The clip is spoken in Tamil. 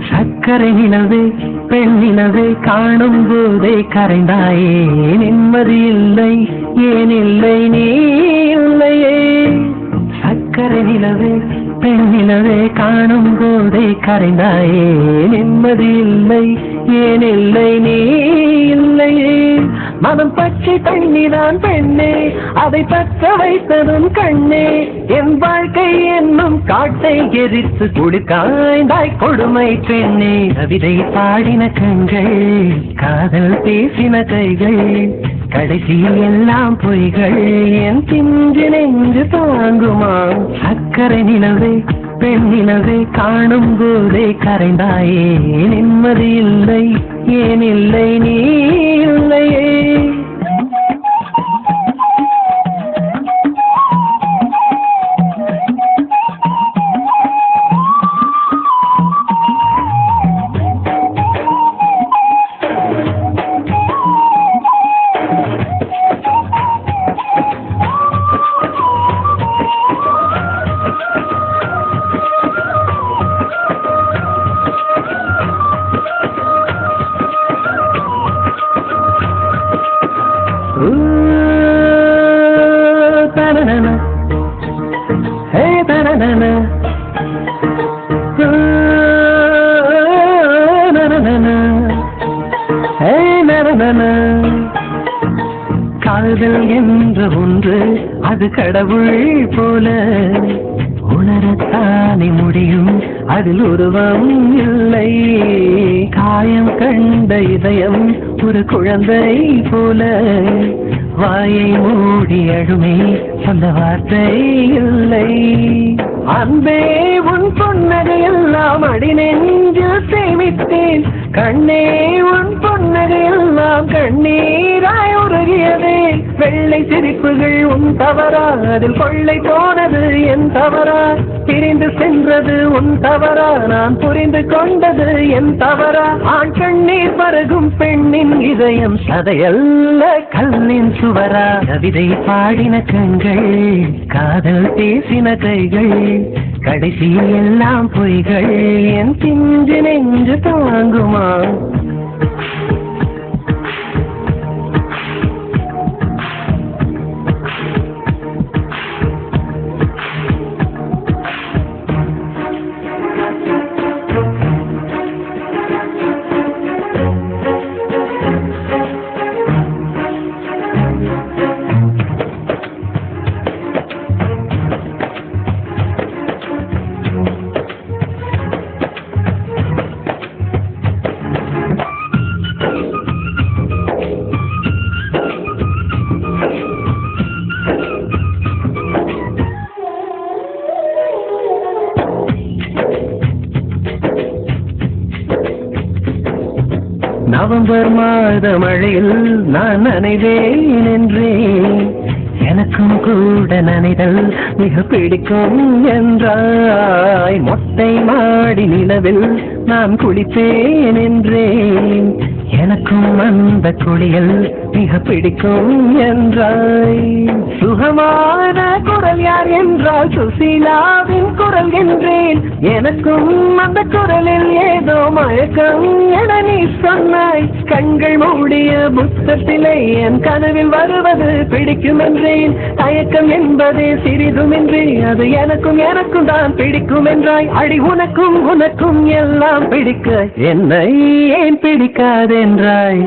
சக்கரை நிலவே பெண் நிலவே காணும் போதே கரைந்தாயே நிம்மதி இல்லை ஏன் இல்லை நீ இல்லையே சக்கரை நிலவே பெண் நிலவே காணும் போதே கரைந்தாயே நிம்மதி இல்லை ஏன் இல்லை நீ இல்லையே மனம் பச்சை தண்ணிதான் பெண்ணே அதை பற்ற வைத்ததும் கண்ணே என் வாழ்க்கை என்னும் காட்டை எரித்து குளிர்காய்ந்தாய் கொடுமை பெண்ணே கவிதை பாடின கண்கள் காதல் பேசின கைகள் கடைசியில் எல்லாம் பொய்கள் என் பிஞ்சு நெஞ்சு தாங்குமா சக்கரை நிலவே பெண் நிலவே காணும் போதே கரைந்தாயே நிம்மதி இல்லை ஏன் இல்லை நீ இல்லையே Ta-na-na-na. Hey, ta-na-na-na. Na-na-na-na. Hey, na-na-na-na. காதல் என்ற ஒன்று அது கடவுள் போல உணரத்தானே முடியும் அதில் உருவம் இல்லை காயம் கண்ட இதயம் ஒரு குழந்தை போல வாயை மூடி அழுமே சொல்ல வார்த்தை இல்லை அன்பே உன் பொன்னகை எல்லாம் அடி நெஞ்சில் சேமித்தேன் கண்ணே உன் பொன்னகை எல்லாம் கண்ணீராய் உருகியதே வெள்ளை சிரிப்புகள் உன் தவறா அதில் கொள்ளை போனது என் தவறா பிரிந்து சென்றது உன் தவறா நான் புரிந்து கொண்டது என் தவறா ஆண் கண்ணீர் பருகும் பெண்ணின் இதயம் சதையல்ல கல்லின் சுவரா கவிதை பாடின கண்கள் காதல் பேசின கைகள் கடைசியில் எல்லாம் பொய்கள் என் பிஞ்சு நெஞ்சு தாங்குமா நவம்பர் மாத மழையில் நான் நனைவேன் என்றேன் எனக்கும் கூட நனைதல் மிக பிடிக்கும் என்றாய் மொட்டை மாடி நிலவில் நான் குளிப்பேன் என்றேன் எனக்கும் அந்த குளியல் மிக பிடிக்கும் என்றாய் சுகமான குரல் யார் என்றால் சுசீலாவின் குரல் என்றேன் எனக்கும் அந்த குரலில் ஏதோ மயக்கம் என நீ சொன்னாய் கண்கள் மூடிய புத்தத்திலே என் கனவில் வருவது பிடிக்கும் என்றேன் தயக்கம் என்பதே சிறிதுமின்றி அது எனக்கும் தான் பிடிக்கும் என்றாய் அடி உனக்கும் எல்லாம் பிடிக்க என்னை ஏன் பிடிக்காதென்றாய்